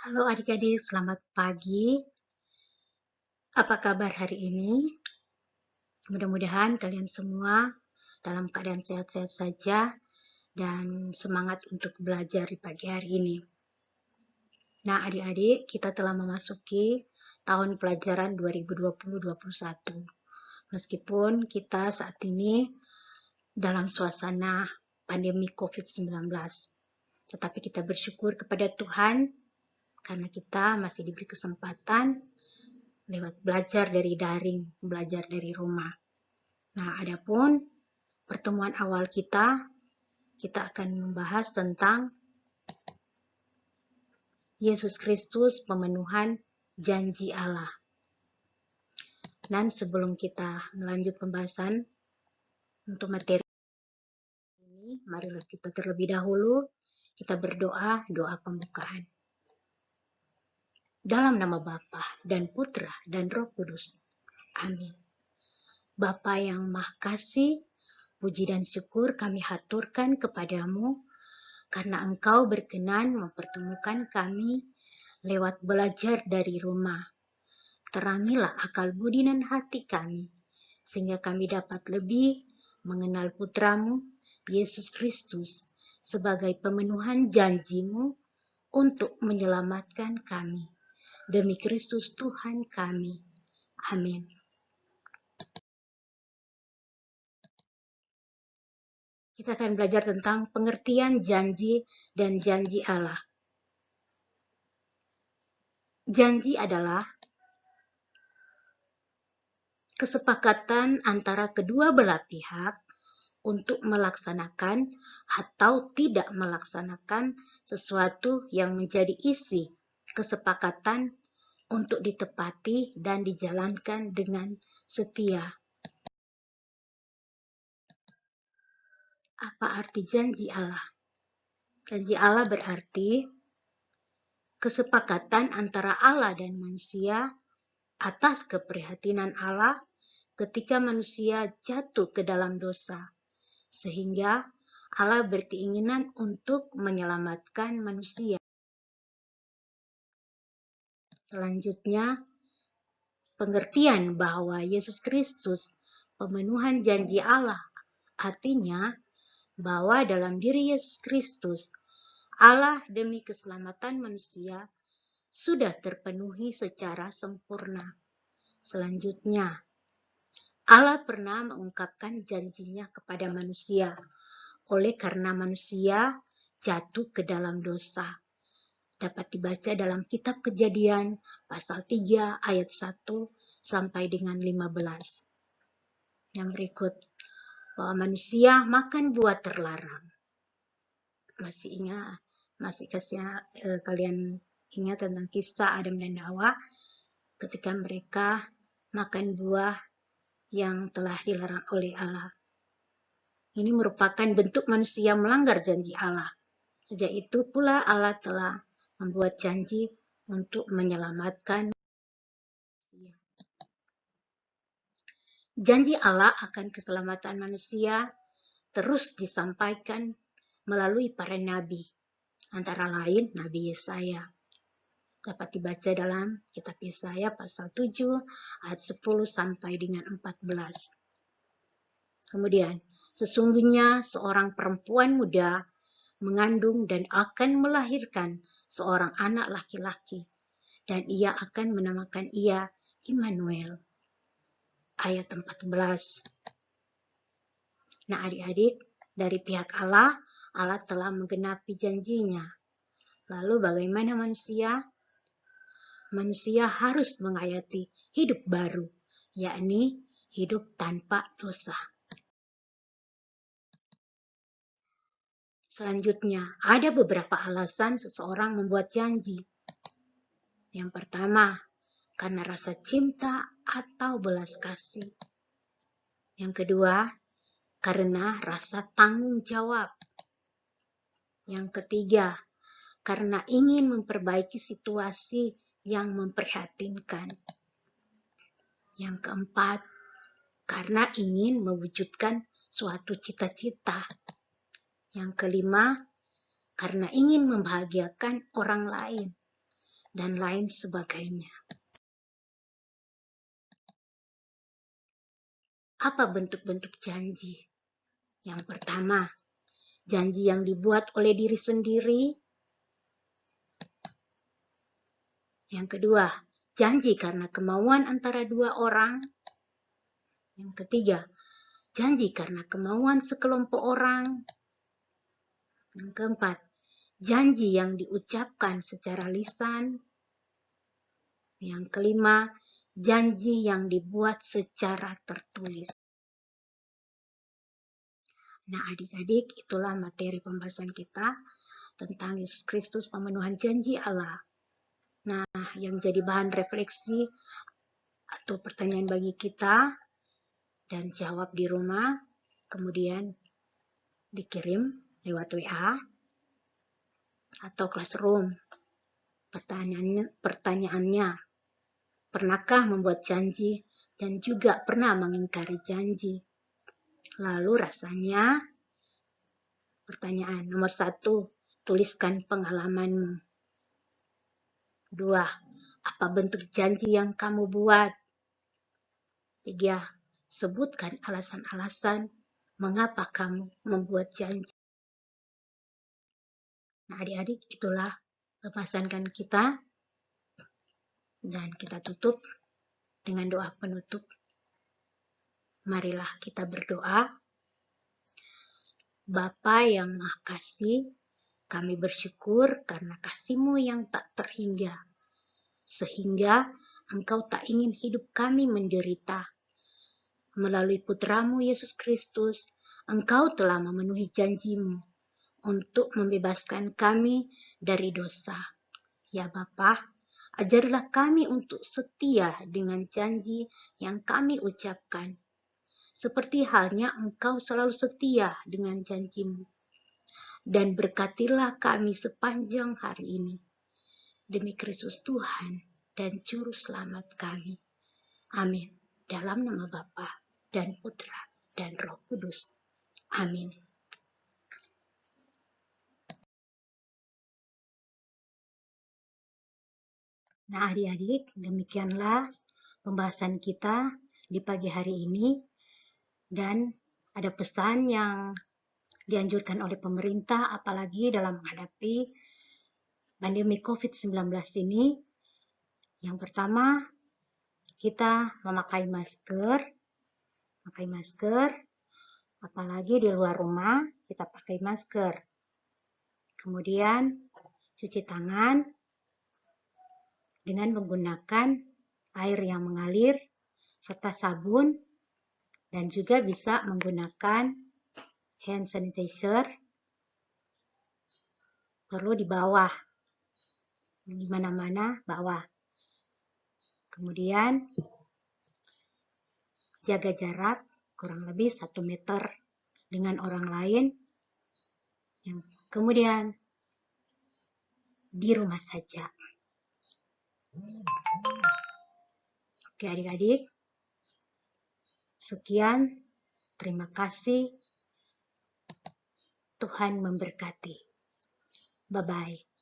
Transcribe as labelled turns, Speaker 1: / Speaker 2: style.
Speaker 1: Halo adik-adik, selamat pagi. Apa kabar hari ini? Mudah-mudahan kalian semua dalam keadaan sehat-sehat saja dan semangat untuk belajar di pagi hari ini. Nah, adik-adik, kita telah memasuki tahun pelajaran 2020-2021. Meskipun kita saat ini dalam suasana pandemi COVID-19, tetapi kita bersyukur kepada Tuhan karena kita masih diberi kesempatan lewat belajar dari daring, belajar dari rumah. Nah, adapun pertemuan awal kita akan membahas tentang Yesus Kristus, pemenuhan janji Allah. Dan sebelum kita melanjut pembahasan untuk materi ini, marilah kita terlebih dahulu kita berdoa, doa pembukaan. Dalam nama Bapa dan Putra dan Roh Kudus. Amin. Bapa yang Maha Kasih, puji dan syukur kami haturkan kepadamu karena Engkau berkenan mempertemukan kami lewat belajar dari rumah. Terangilah akal budi dan hati kami, sehingga kami dapat lebih mengenal Putramu, Yesus Kristus, sebagai pemenuhan janjimu untuk menyelamatkan kami. Demi Kristus Tuhan kami. Amin. Kita akan belajar tentang pengertian janji dan janji Allah. Janji adalah kesepakatan antara kedua belah pihak untuk melaksanakan atau tidak melaksanakan sesuatu yang menjadi isi kesepakatan untuk ditepati dan dijalankan dengan setia. Apa arti janji Allah? Janji Allah berarti kesepakatan antara Allah dan manusia atas keprihatinan Allah ketika manusia jatuh ke dalam dosa, sehingga Allah berkeinginan untuk menyelamatkan manusia. Selanjutnya, pengertian bahwa Yesus Kristus pemenuhan janji Allah artinya bahwa dalam diri Yesus Kristus, Allah demi keselamatan manusia sudah terpenuhi secara sempurna. Selanjutnya, Allah pernah mengungkapkan janjinya kepada manusia oleh karena manusia jatuh ke dalam dosa. Dapat dibaca dalam kitab Kejadian pasal 3 ayat 1 sampai dengan 15. Yang berikut, bahwa manusia makan buah terlarang. Masih kalian ingat tentang kisah Adam dan Hawa ketika mereka makan buah yang telah dilarang oleh Allah. Ini merupakan bentuk manusia melanggar janji Allah. Sejak itu pula Allah telah membuat janji untuk menyelamatkan manusia. Janji Allah akan keselamatan manusia terus disampaikan melalui para nabi, antara lain Nabi Yesaya. Dapat dibaca dalam kitab Yesaya pasal 7 ayat 10 sampai dengan 14. Kemudian, sesungguhnya seorang perempuan muda mengandung dan akan melahirkan seorang anak laki-laki, dan ia akan menamakan ia Immanuel. Ayat 14. Nah adik-adik, dari pihak Allah, Allah telah menggenapi janjinya. Lalu bagaimana manusia? Manusia harus menghayati hidup baru, yakni hidup tanpa dosa. Selanjutnya, ada beberapa alasan seseorang membuat janji. Yang pertama, karena rasa cinta atau belas kasih. Yang kedua, karena rasa tanggung jawab. Yang ketiga, karena ingin memperbaiki situasi yang memprihatinkan. Yang keempat, karena ingin mewujudkan suatu cita-cita. Yang kelima, karena ingin membahagiakan orang lain. dan lain sebagainya. Apa bentuk-bentuk janji? Yang pertama, janji yang dibuat oleh diri sendiri. Yang kedua, janji karena kemauan antara dua orang. Yang ketiga, janji karena kemauan sekelompok orang. Yang keempat, janji yang diucapkan secara lisan. Yang kelima, janji yang dibuat secara tertulis. Nah, adik-adik, itulah materi pembahasan kita tentang Yesus Kristus, pemenuhan janji Allah. Nah, yang jadi bahan refleksi atau pertanyaan bagi kita dan jawab di rumah, kemudian dikirim lewat WA atau classroom. Pertanyaannya, pernahkah membuat janji dan juga pernah mengingkari janji? Lalu rasanya, pertanyaan nomor 1, tuliskan pengalamanmu. 2, apa bentuk janji yang kamu buat? 3, sebutkan alasan-alasan mengapa kamu membuat janji. Nah, adik-adik, itulah pembahasan kita. Dan kita tutup dengan doa penutup. Marilah kita berdoa. Bapa yang Maha Kasih, kami bersyukur karena kasih-Mu yang tak terhingga, sehingga Engkau tak ingin hidup kami menderita. Melalui Putra-Mu Yesus Kristus, Engkau telah memenuhi janji-Mu untuk membebaskan kami dari dosa. Ya Bapa, ajarlah kami untuk setia dengan janji yang kami ucapkan. Seperti halnya Engkau selalu setia dengan janji-Mu. Dan berkatilah kami sepanjang hari ini. Demi Kristus Tuhan dan Juru Selamat kami. Amin. Dalam nama Bapa dan Putra dan Roh Kudus. Amin. Nah, adik-adik, demikianlah pembahasan kita di pagi hari ini. Dan ada pesan yang dianjurkan oleh pemerintah, apalagi dalam menghadapi pandemi COVID-19 ini. Yang pertama, kita memakai masker, apalagi di luar rumah, kita pakai masker. Kemudian, cuci tangan dengan menggunakan air yang mengalir, serta sabun, dan juga bisa menggunakan hand sanitizer, perlu di bawah, di mana-mana bawah. Kemudian jaga jarak kurang lebih 1 meter dengan orang lain. Kemudian di rumah saja. Oke adik-adik, sekian, terima kasih. Tuhan memberkati. Bye-bye.